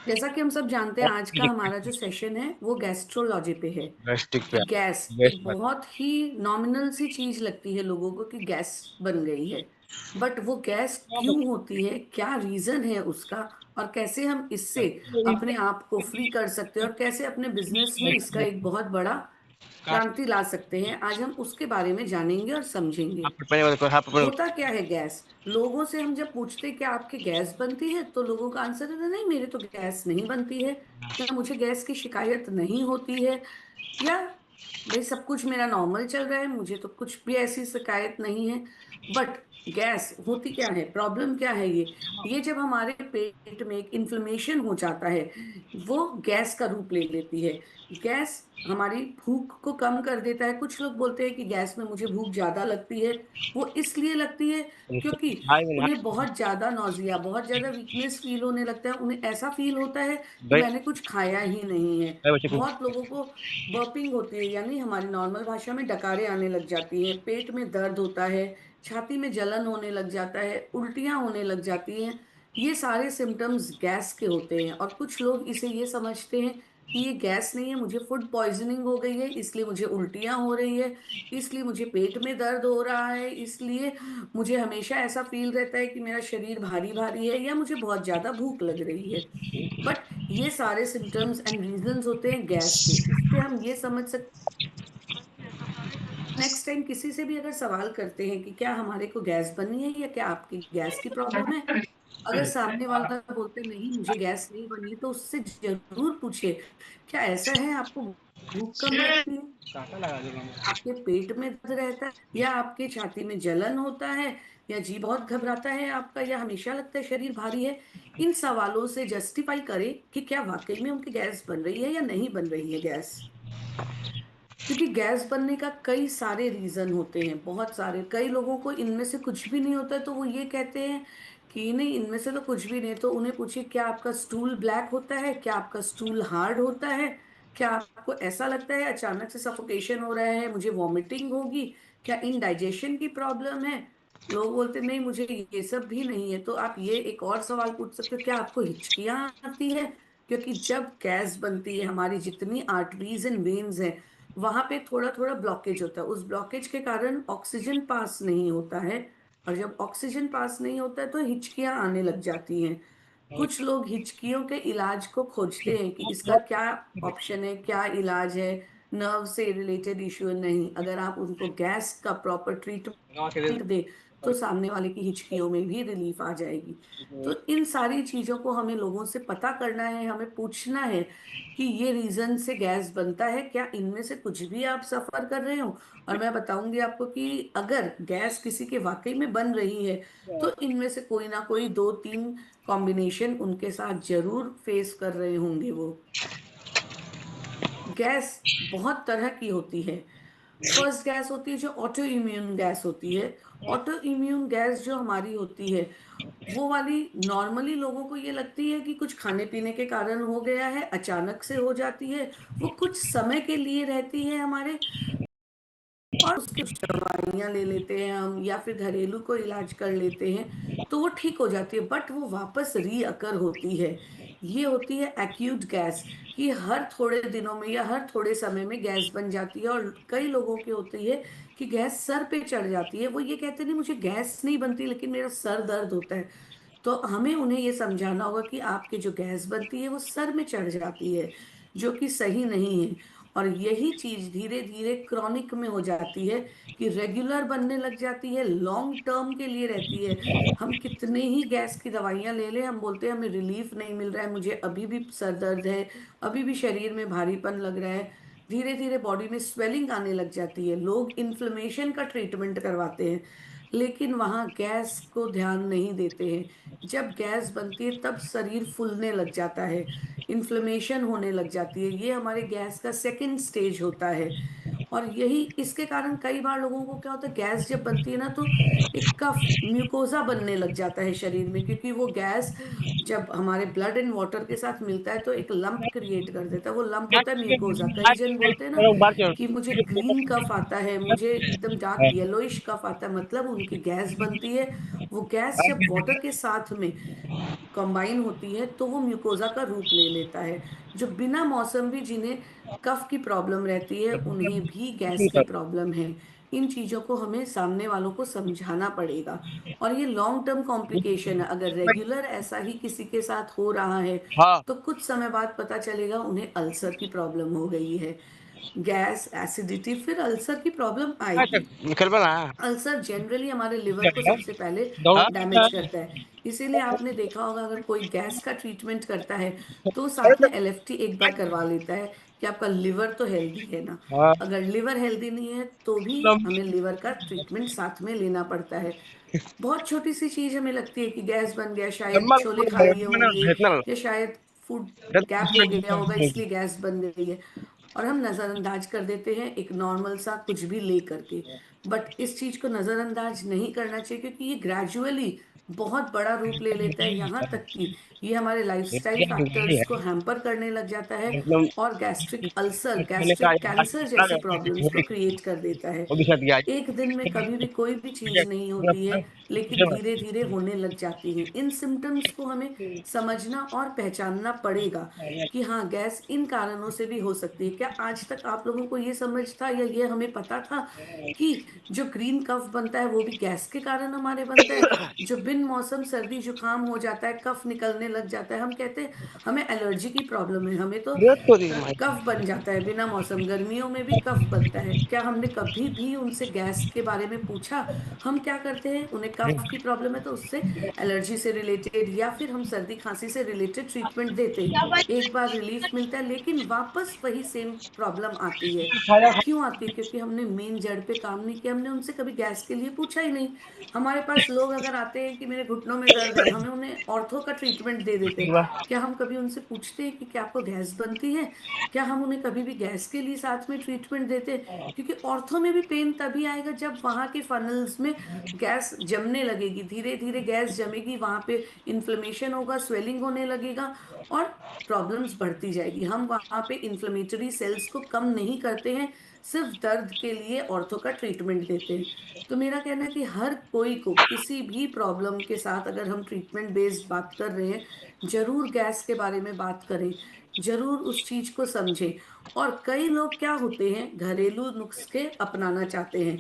जैसा कि हम सब जानते हैं, आज का हमारा जो सेशन है वो गैस्ट्रोलॉजी पे है। गैस्ट्रिक कि पे गैस गैस एक बहुत ही नॉमिनल सी चीज लगती है लोगों को कि गैस बन गई है। बट वो गैस क्यों होती है, क्या रीजन है उसका, और कैसे हम इससे अपने आप को फ्री कर सकते हैं और कैसे अपने बिजनेस में इसका एक बहुत बड़ा क्रांति ला सकते हैं, आज हम उसके बारे में जानेंगे और समझेंगे। होता क्या है गैस? लोगों से हम जब पूछते हैं क्या आपकी गैस बनती है, तो लोगों का आंसर है नहीं, मेरे तो गैस नहीं बनती है, या मुझे गैस की शिकायत नहीं होती है, या भाई सब कुछ मेरा नॉर्मल चल रहा है, मुझे तो कुछ भी ऐसी शिकायत नहीं है। बट गैस होती क्या है, प्रॉब्लम क्या है? ये जब हमारे पेट में एक इन्फ्लेमेशन हो जाता है, वो गैस का रूप ले लेती है। गैस हमारी भूख को कम कर देता है। कुछ लोग बोलते हैं कि गैस में मुझे भूख ज्यादा लगती है। वो इसलिए लगती है क्योंकि उन्हें बहुत ज्यादा नौजिया, बहुत ज्यादा वीकनेस फील होने लगता है। उन्हें ऐसा फील होता है कि मैंने कुछ खाया ही नहीं है। बहुत लोगों को बर्पिंग होती है, यानी हमारी नॉर्मल भाषा में डकारे आने लग जाती हैं, पेट में दर्द होता है, छाती में जलन होने लग जाता है, उल्टियां होने लग जाती हैं। ये सारे सिम्टम्स गैस के होते हैं। और कुछ लोग इसे ये समझते हैं कि ये गैस नहीं है, मुझे फूड पॉइजनिंग हो गई है, इसलिए मुझे उल्टियां हो रही है, इसलिए मुझे पेट में दर्द हो रहा है, इसलिए मुझे हमेशा ऐसा फील रहता है कि मेरा शरीर भारी भारी है, या मुझे बहुत ज्यादा भूख लग रही है। बट ये सारे सिम्टम्स एंड रीजंस होते हैं गैस के। इससे हम ये समझ सकते, नेक्स्ट टाइम किसी से भी अगर सवाल करते हैं कि क्या हमारे को गैस बनी है या क्या आपकी गैस की प्रॉब्लम है, अगर सामने वाला बोलते नहीं मुझे गैस नहीं बनी, तो उससे जरूर पूछे क्या ऐसा है, आपको भूख कम लगती है, आपके पेट में दर्द रहता है, या आपके छाती में जलन होता है, या जी बहुत घबराता है आपका, या हमेशा लगता है शरीर भारी है। इन सवालों से जस्टिफाई करें कि क्या वाकई में उनकी गैस बन रही है या नहीं बन रही है गैस। क्योंकि गैस बनने का कई सारे रीजन होते हैं, बहुत सारे। कई लोगों को इनमें से कुछ भी नहीं होता है, तो वो ये कहते हैं कि नहीं इनमें से तो कुछ भी नहीं। तो उन्हें पूछिए क्या आपका स्टूल ब्लैक होता है, क्या आपका स्टूल हार्ड होता है, क्या आपको ऐसा लगता है अचानक से सफोकेशन हो रहा है, मुझे वॉमिटिंग होगी, क्या इनडाइजेशन की प्रॉब्लम है। लोग बोलते नहीं मुझे ये सब भी नहीं है। तो आप ये एक और सवाल पूछ सकते हो, क्या आपको हिचकियां आती है? क्योंकि जब गैस बनती है, हमारी जितनी आर्टरीज एंड वेन्स हैं वहां पे थोड़ा थोड़ा ब्लॉकेज होता है। उस ब्लॉकेज के कारण ऑक्सीजन पास नहीं होता है, और जब ऑक्सीजन पास नहीं होता है तो हिचकियां आने लग जाती हैं। कुछ लोग हिचकियों के इलाज को खोजते हैं कि इसका क्या ऑप्शन है, क्या इलाज है, नर्व से रिलेटेड इश्यू है। नहीं, अगर आप उनको गैस का प्रॉपर ट्रीटमेंट दे तो सामने वाले की हिचकियों में भी रिलीफ आ जाएगी। तो इन सारी चीजों को हमें लोगों से पता करना है, हमें पूछना है कि ये रीजन से गैस बनता है, क्या इनमें से कुछ भी आप सफर कर रहे हो। और मैं बताऊंगी आपको कि अगर गैस किसी के वाकई में बन रही है, तो इनमें से कोई ना कोई दो तीन कॉम्बिनेशन उनके साथ जरूर फेस कर रहे होंगे वो। गैस बहुत तरह की होती है। फर्स्ट गैस होती है जो ऑटो इम्यून गैस होती है। ऑटो इम्यून गैस जो हमारी होती है, वो वाली नॉर्मली लोगों को ये लगती है कि कुछ खाने पीने के कारण हो गया है, अचानक से हो जाती है। वो कुछ समय के लिए रहती है हमारे, और उसके दवाइयाँ ले लेते हैं हम, या फिर घरेलू को इलाज कर लेते हैं, तो वो ठीक हो जाती है। बट वो वापस रीअकर होती है। ये होती है एक्यूट गैस, कि हर थोड़े दिनों में या हर थोड़े समय में गैस बन जाती है। और कई लोगों की होती है कि गैस सर पे चढ़ जाती है। वो ये कहते नहीं मुझे गैस नहीं बनती, लेकिन मेरा सर दर्द होता है। तो हमें उन्हें ये समझाना होगा कि आपकी जो गैस बनती है वो सर में चढ़ जाती है, जो कि सही नहीं है। और यही चीज धीरे धीरे क्रॉनिक में हो जाती है, कि रेगुलर बनने लग जाती है, लॉन्ग टर्म के लिए रहती है। हम कितने ही गैस की दवाइयां ले लें, हम बोलते हैं हमें रिलीफ नहीं मिल रहा है, मुझे अभी भी सर दर्द है, अभी भी शरीर में भारीपन लग रहा है, धीरे धीरे बॉडी में स्वेलिंग आने लग जाती है। लोग इन्फ्लेमेशन का ट्रीटमेंट करवाते हैं, लेकिन वहां गैस को ध्यान नहीं देते हैं। जब गैस बनती है तब शरीर फूलने लग जाता है, इन्फ्लेमेशन होने लग जाती है। ये हमारे गैस का सेकंड स्टेज होता है। और यही इसके कारण कई बार लोगों को क्या होता है, गैस जब बनती है ना तो एक कफ म्यूकोजा बनने लग जाता है शरीर में, क्योंकि वो गैस जब हमारे ब्लड एंड वाटर के साथ मिलता है तो एक लंप क्रिएट कर देता है। वो लंप होता है म्यूकोजा। कई जन बोलते हैं ना कि मुझे ग्रीन कफ आता है, मुझे एकदम डार्क येलोइश कफ आता है, मतलब उनकी गैस बनती है। वो गैस जब वाटर के साथ में कंबाइन होती है तो वो म्यूकोजा का रूप ले लेता है। जो बिना मौसम भी जिन्हें कफ की प्रॉब्लम रहती है उन्हें भी गैस की प्रॉब्लम है। इन चीजों को हमें सामने वालों को समझाना पड़ेगा। और ये लॉन्ग टर्म कॉम्प्लिकेशन है, अगर रेगुलर ऐसा ही किसी के साथ हो रहा है हाँ। तो कुछ समय बाद पता चलेगा उन्हें अल्सर की प्रॉब्लम हो गई है। गैस, एसिडिटी, फिर अल्सर की प्रॉब्लम अच्छा, आएगी। निकल बना। अल्सर जनरली हमारे लिवर को सबसे पहले हाँ। डैमेज करता है। इसीलिए आपने देखा होगा अगर कोई गैस का ट्रीटमेंट करता है तो साथ में एलएफटी एक बार करवा लेता है कि आपका लिवर तो हेल्दी है ना। हाँ। अगर लिवर हेल्दी नहीं है तो भी हमें लिवर का ट्रीटमेंट साथ में लेना पड़ता है। बहुत छोटी सी चीज हमें लगती है कि गैस बन गया, शायद छोले खा लिए होंगे या शायद फूड गैप हो गया होगा इसलिए गैस बन गई है, और हम नजरअंदाज कर देते हैं एक नॉर्मल सा कुछ भी ले करके। बट इस चीज को नजरअंदाज नहीं करना चाहिए, क्योंकि ये ग्रेजुअली बहुत बड़ा रूप ले लेता है, यहाँ तक कि ये हमारे लाइफस्टाइल फैक्टर्स को हैम्पर करने लग जाता है एकदम और गैस्ट्रिक अल्सर, मैंने कहा गैस्ट्रिक कैंसर जैसी प्रॉब्लम्स को क्रिएट कर देता है। वो भी सट गया। एक दिन में कभी भी कोई भी चीज नहीं होती है, लेकिन धीरे धीरे होने लग जाती है। इन सिम्टम्स को हमें समझना और पहचानना पड़ेगा कि हाँ, गैस इन कारणों से भी हो सकती है। क्या आज तक आप लोगों को ये समझ था या ये हमें पता था कि जो ग्रीन कफ बनता है वो भी गैस के कारण हमारे बनता है? जो बिन मौसम सर्दी जुकाम हो जाता है, कफ निकलने लग जाता है, हम कहते हैं हमें एलर्जी की प्रॉब्लम है, हमें तो रेत को दी माइक। कफ बन जाता है बिना मौसम। गर्मियों में भी कफ बनता है। क्या हमने कभी भी उनसे गैस के बारे में पूछा? हम क्या करते हैं, उन्हें कफ की प्रॉब्लम है तो उससे एलर्जी से रिलेटेड या फिर हम सर्दी खांसी से रिलेटेड ट्रीटमेंट देते हैं। एक बार रिलीफ मिलता है लेकिन वापस वही सेम प्रॉब्लम आती है। क्यों आती है? क्योंकि हमने मेन जड़ पे काम नहीं किया, हमने उनसे कभी गैस के लिए पूछा ही नहीं। हमारे पास लोग अगर आते हैं कि मेरे घुटनों में दर्द है, हमें उन्हें ऑर्थो का ट्रीटमेंट दे देते हैं। क्या हम कभी उनसे पूछते हैं कि क्या आपको गैस बनती है? क्या हम उन्हें कभी भी गैस के लिए साथ में ट्रीटमेंट देते हैं? क्योंकि ऑर्थो में भी पेन तभी आएगा जब वहां के फनल्स में गैस जमने लगेगी, धीरे धीरे गैस जमेगी, वहां पे इन्फ्लेमेशन होगा, स्वेलिंग होने लगेगा और प्रॉब्लम्स बढ़ती जाएगी। हम वहां पे इन्फ्लेमेटरी सेल्स को कम नहीं करते हैं, सिर्फ दर्द के लिए ऑर्थो का ट्रीटमेंट देते हैं। तो मेरा कहना है कि हर कोई को किसी भी प्रॉब्लम के साथ अगर हम ट्रीटमेंट बेस्ड बात कर रहे हैं, जरूर गैस के बारे में बात करें, जरूर उस चीज को समझें। और कई लोग क्या होते हैं, घरेलू नुस्खे अपनाना चाहते हैं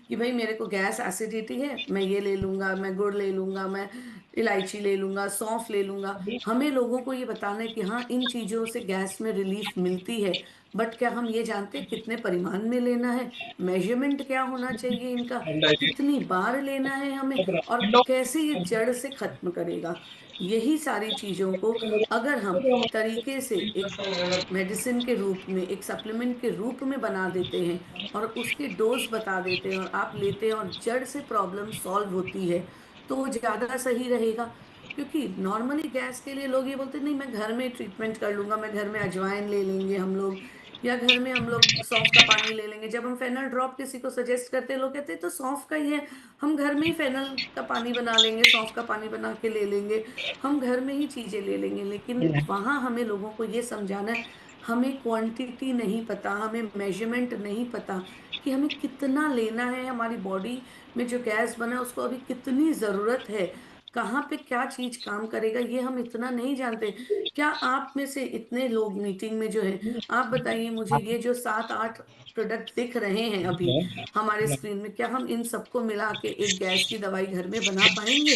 कि भाई मेरे को गैस एसिडिटी है, मैं ये ले लूंगा, मैं गुड़ ले लूंगा, मैं इलायची ले लूंगा, सौंफ ले लूंगा। हमें लोगों को ये बताना है कि हाँ, इन चीजों से गैस में रिलीफ मिलती है। बट क्या हम ये जानते हैं कितने परिमाण में लेना है? मेजरमेंट क्या होना चाहिए इनका? कितनी बार लेना है हमें? और कैसे ये जड़ से खत्म करेगा? यही सारी चीजों को अगर हम तरीके से एक मेडिसिन के रूप में, एक सप्लीमेंट के रूप में बना देते हैं और उसके डोज बता देते हैं और आप लेते हैं और जड़ से प्रॉब्लम सॉल्व होती है, तो वो ज्यादा सही रहेगा। क्योंकि नॉर्मली गैस के लिए लोग ये बोलते हैं नहीं मैं घर में ट्रीटमेंट कर लूंगा, मैं घर में अजवाइन ले लेंगे हम लोग, या घर में हम लोग सौंफ का पानी ले लेंगे। जब हम फेनल ड्रॉप किसी को सजेस्ट करते हैं, लोग कहते हैं तो सौंफ का ही है, हम घर में ही फेनल का पानी बना लेंगे, सौंफ का पानी बना के ले लेंगे, हम घर में ही चीजें ले लेंगे। लेकिन वहां हमें लोगों को ये समझाना है, हमें क्वांटिटी नहीं पता, हमें मेजरमेंट नहीं पता कि हमें कितना लेना है। हमारी बॉडी में जो गैस बना है उसको अभी कितनी जरूरत है, कहाँ पे क्या चीज काम करेगा, ये हम इतना नहीं जानते। क्या आप में से इतने लोग मीटिंग में जो है, आप बताइए मुझे, ये जो 7-8 प्रोडक्ट दिख रहे हैं अभी हमारे स्क्रीन में, क्या हम इन सबको मिला के एक गैस की दवाई घर में बना पाएंगे?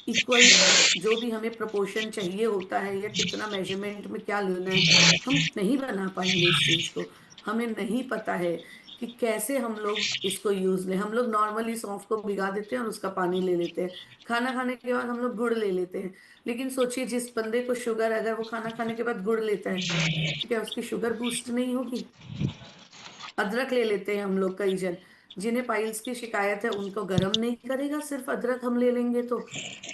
इक्वल जो भी हमें प्रोपोर्शन चाहिए होता है या कितना मेजरमेंट में क्या लेना है, हम नहीं बना पाएंगे इस चीज को। हमें नहीं पता है कि कैसे हम लोग इसको यूज लें। हम लोग नॉर्मली सौंफ को भिगा देते हैं और उसका पानी ले लेते हैं। खाना खाने के बाद हम लोग गुड़ ले लेते हैं। लेकिन सोचिए जिस बंदे को शुगर, अगर वो खाना खाने के बाद गुड़ लेता है तो क्या उसकी शुगर बूस्ट नहीं होगी? अदरक ले लेते हैं हम लोग कई जन, जिन्हें पाइल्स की शिकायत है उनको गर्म नहीं करेगा सिर्फ अदरक हम ले लेंगे तो।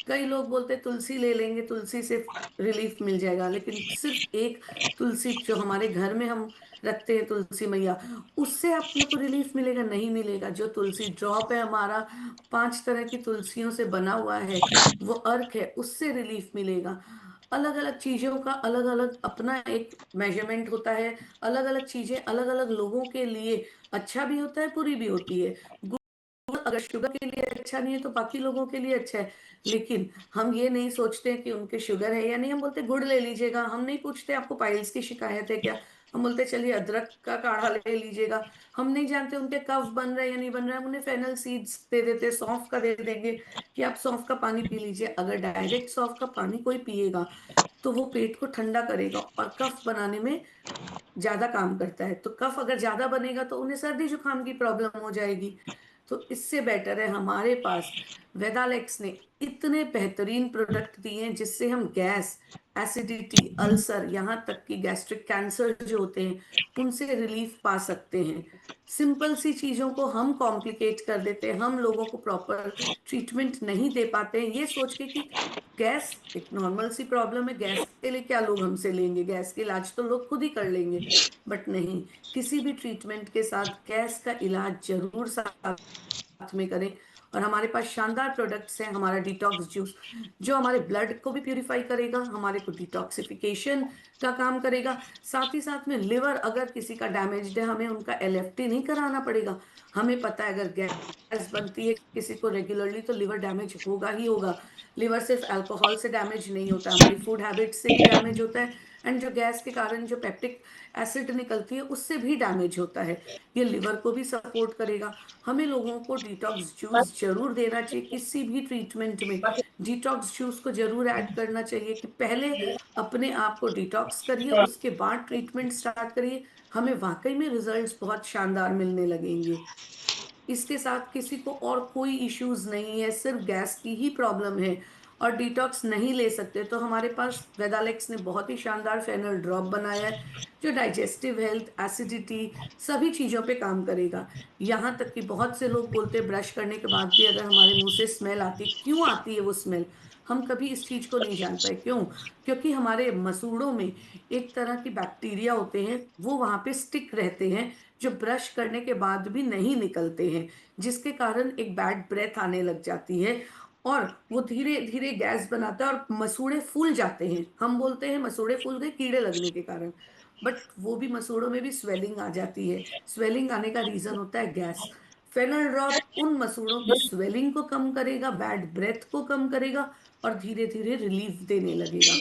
कई लोग बोलते तुलसी ले लेंगे, तुलसी से रिलीफ मिल जाएगा, लेकिन सिर्फ एक तुलसी जो हमारे घर में हम रखते हैं, तुलसी मैया, उससे अपने को रिलीफ मिलेगा? नहीं मिलेगा। जो तुलसी ड्रॉप है हमारा, 5 तरह की तुलसियों से बना हुआ है, वो अर्क है, उससे रिलीफ मिलेगा। अलग अलग चीजों का अलग अलग अपना एक मेजरमेंट होता है। अलग अलग चीजें अलग अलग लोगों के लिए अच्छा भी होता है, बुरी भी होती है। अगर शुगर के लिए अच्छा नहीं है तो बाकी लोगों के लिए अच्छा है। लेकिन हम ये नहीं सोचते कि उनके शुगर है या नहीं। हम बोलते गुड़ ले लीजिएगा, हम नहीं पूछते आपको पाइल्स की शिकायत है क्या। हम बोलते चलिए अदरक का काढ़ा ले लीजिएगा। हम नहीं जानते उनके कफ बन रहा है या नहीं बन रहा है, हम उन्हें फेनल सीड्स दे देते, सौंफ का दे देंगे कि आप सौंफ का पानी पी लीजिए। अगर डायरेक्ट सौंफ का पानी कोई पिएगा तो वो पेट को ठंडा करेगा और कफ बनाने में ज्यादा काम करता है। तो कफ अगर ज्यादा बनेगा तो उन्हें सर्दी जुकाम की प्रॉब्लम हो जाएगी। तो इससे बेटर है हमारे पास वेदालेक्स ने इतने बेहतरीन प्रोडक्ट दिए हैं जिससे हम गैस, एसिडिटी, अल्सर, यहाँ तक कि गैस्ट्रिक कैंसर जो होते हैं उनसे रिलीफ पा सकते हैं। सिंपल सी चीजों को हम कॉम्प्लिकेट कर देते हैं, हम लोगों को प्रॉपर ट्रीटमेंट नहीं दे पाते हैं, ये सोच के कि गैस एक नॉर्मल सी प्रॉब्लम है, गैस के लिए क्या लोग हमसे लेंगे, गैस के इलाज तो लोग खुद ही कर लेंगे। बट नहीं, किसी भी ट्रीटमेंट के साथ गैस का इलाज जरूर साथ में करें। और हमारे पास शानदार प्रोडक्ट्स हैं। हमारा डिटॉक्स जूस जो हमारे ब्लड को भी प्यूरिफाई करेगा, हमारे को डिटॉक्सिफिकेशन का काम करेगा। साथ ही साथ में लिवर अगर किसी का डैमेज्ड है, हमें उनका एलएफटी नहीं कराना पड़ेगा। हमें पता है अगर गैस बनती है किसी को रेगुलरली तो लिवर डैमेज होगा ही होगा। लिवर सिर्फ अल्कोहल से डैमेज नहीं होता, हमारी फूड हैबिट से भी डैमेज होता है। एंड जो गैस के कारण जो पेप्टिक एसिड निकलती है उससे भी डैमेज होता है। ये लिवर को भी सपोर्ट करेगा। हमें लोगों को डिटॉक्स जूस जरूर देना चाहिए किसी भी ट्रीटमेंट में। डिटॉक्स जूस को जरूर ऐड करना चाहिए कि पहले अपने आप को डिटॉक्स करिए, उसके बाद ट्रीटमेंट स्टार्ट करिए। हमें वाकई में रिजल्ट्स बहुत शानदार मिलने लगेंगे। इसके साथ किसी को और कोई इश्यूज नहीं है, सिर्फ गैस की ही प्रॉब्लम है और डिटॉक्स नहीं ले सकते, तो हमारे पास वेदालेक्स ने बहुत ही शानदार फेनल ड्रॉप बनाया है जो डाइजेस्टिव हेल्थ, एसिडिटी, सभी चीजों पे काम करेगा। यहाँ तक कि बहुत से लोग बोलते हैं ब्रश करने के बाद भी अगर हमारे मुंह से स्मेल आती है, क्यों आती है वो स्मेल? हम कभी इस चीज को नहीं जान पाए क्यों। क्योंकि हमारे मसूड़ों में एक तरह की बैक्टीरिया होते हैं, वो वहां पे स्टिक रहते हैं, जो ब्रश करने के बाद भी नहीं निकलते हैं, जिसके कारण एक बैड ब्रेथ आने लग जाती है और वो धीरे धीरे गैस बनाता है और मसूड़े फूल जाते हैं। हम बोलते हैं मसूड़े फूल गए कीड़े लगने के कारण, बट वो भी मसूड़ों में भी स्वेलिंग आ जाती है। स्वेलिंग आने का रीजन होता है गैस। फेनल ड्रॉप उन मसूड़ों की स्वेलिंग को कम करेगा, बैड ब्रेथ को कम करेगा और धीरे धीरे रिलीफ देने लगेगा।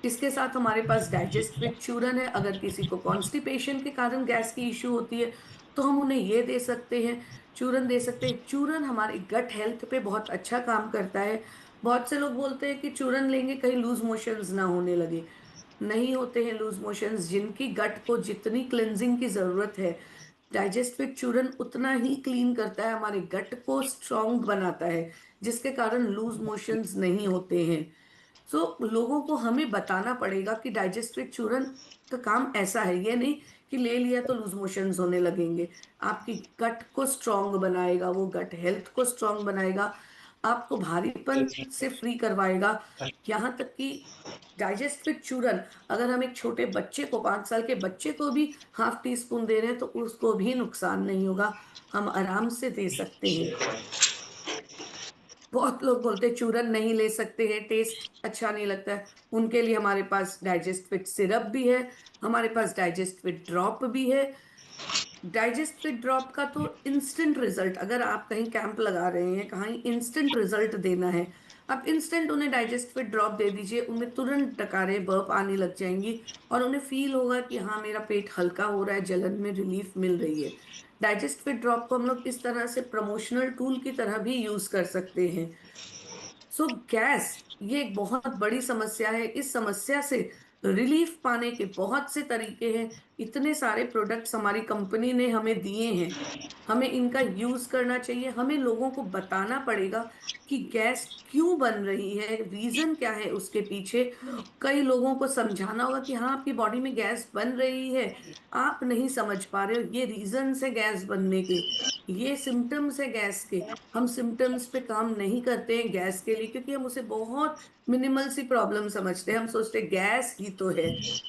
इसके साथ हमारे पास डाइजेस्ट विद चूरन है। अगर किसी को कॉन्स्टिपेशन के कारण गैस की इश्यू होती है तो हम उन्हें ये दे सकते हैं, चूरन दे सकते हैं। चूरन हमारी गट हेल्थ पे बहुत अच्छा काम करता है। बहुत से लोग बोलते हैं कि चूरन लेंगे कहीं लूज मोशंस ना होने लगे। नहीं होते हैं लूज मोशंस। जिनकी गट को जितनी क्लेंजिंग की जरूरत है, डाइजेस्ट विद चूरन उतना ही क्लीन करता है, हमारे गट को स्ट्रांग बनाता है, जिसके कारण लूज मोशंस नहीं होते हैं। सो लोगों को हमें बताना पड़ेगा कि डाइजेस्टिव चूरन का काम ऐसा है। ये नहीं कि ले लिया तो लूज मोशंस होने लगेंगे। आपकी गट को स्ट्रांग बनाएगा, वो गट हेल्थ को स्ट्रांग बनाएगा, आपको भारीपन से फ्री करवाएगा। यहाँ तक कि डाइजेस्टिव चूरन अगर हम एक छोटे बच्चे को, 5 साल के बच्चे को भी हाफ टी स्पून दे रहे हैं तो उसको भी नुकसान नहीं होगा, हम आराम से दे सकते हैं। बहुत लोग बोलते हैं चूरन नहीं ले सकते हैं, टेस्ट अच्छा नहीं लगता है। उनके लिए हमारे पास डाइजेस्ट फिट सिरप भी है, हमारे पास डाइजेस्ट फिट ड्रॉप भी है। डाइजेस्ट फिट ड्रॉप का तो इंस्टेंट रिजल्ट, अगर आप कहीं कैंप लगा रहे हैं, कहीं इंस्टेंट रिजल्ट देना है, आप इंस्टेंट उन्हें डाइजेस्ट फिट ड्रॉप दे दीजिए, उनमें तुरंत डकारे बर्प आने लग जाएंगी और उन्हें फील होगा कि हाँ मेरा पेट हल्का हो रहा है, जलन में रिलीफ मिल रही है। डाइजेस्ट फिट ड्रॉप को हम लोग इस तरह से प्रमोशनल टूल की तरह भी यूज कर सकते हैं। सो गैस ये एक बहुत बड़ी समस्या है। इस समस्या से रिलीफ पाने के बहुत से तरीके हैं। इतने सारे प्रोडक्ट्स हमारी कंपनी ने हमें दिए हैं, हमें इनका यूज करना चाहिए। हमें लोगों को बताना पड़ेगा कि गैस क्यों बन रही है, रीजन क्या है उसके पीछे। कई लोगों को समझाना होगा कि हाँ, आपकी बॉडी में गैस बन रही है, आप नहीं समझ पा रहे हो, ये रीजन है गैस बनने के, ये सिम्टम्स है गैस के। हम सिम्टम्स पे काम नहीं करते हैं गैस के लिए, क्योंकि हम उसे बहुत मिनिमल सी प्रॉब्लम समझते हैं। हम सोचते हैं गैस ही तो है,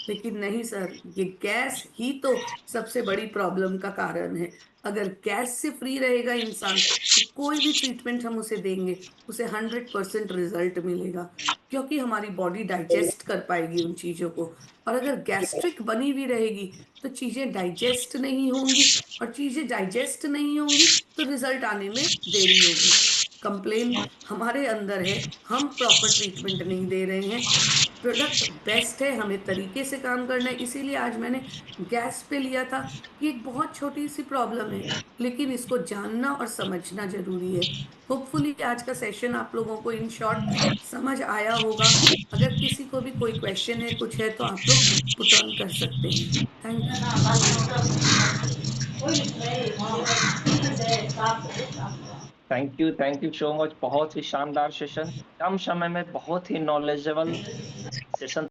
लेकिन नहीं सर, ये गैस ही तो सबसे बड़ी प्रॉब्लम का कारण है। अगर गैस से फ्री रहेगा इंसान, तो कोई भी ट्रीटमेंट हम उसे देंगे, उसे 100% रिजल्ट मिलेगा, क्योंकि हमारी बॉडी डाइजेस्ट कर पाएगी उन चीजों को। और अगर गैस्ट्रिक बनी हुई रहेगी, तो चीजें डाइजेस्ट नहीं होंगी, और चीजें डाइजेस्ट नहीं होंगी तो रिजल्ट आने में देरी होगी। कंप्लेन हमारे अंदर है, हम प्रॉपर ट्रीटमेंट नहीं दे रहे हैं। प्रोडक्ट बेस्ट है, हमें तरीके से काम करना है। इसीलिए आज मैंने गैस पे लिया था कि एक बहुत छोटी सी प्रॉब्लम है, लेकिन इसको जानना और समझना जरूरी है। होपफुली आज का सेशन आप लोगों को इन शॉर्ट समझ आया होगा। अगर किसी को भी कोई क्वेश्चन है, कुछ है, तो आप लोग पुट ऑन कर सकते हैं। Thank you. Thank you so much. बहुत ही शानदार सेशन, कम समय में बहुत ही नॉलेजेबल सेशन